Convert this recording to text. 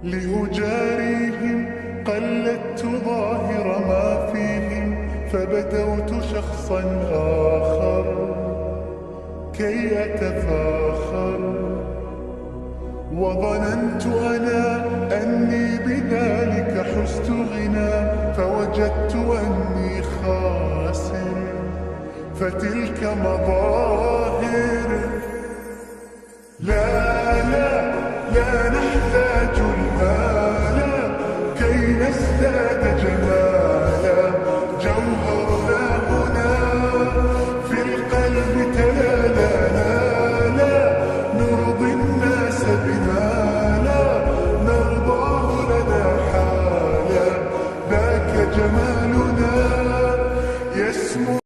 لأجاريهم قلدت ظاهر ما فيهم، فبدوت شخصا آخر كي أتفاخر، وظننت أنا أني بذلك حزت غنى، فوجدت أني خاسر. فتلك مظاهر. لا لا لا نحتاج المال كي نزداد جمالا، جوهرنا هنا في القلب تلالا. لا لا نرضي الناس بما لا نرضاه لنا حالا، ذاك جمالنا يسمو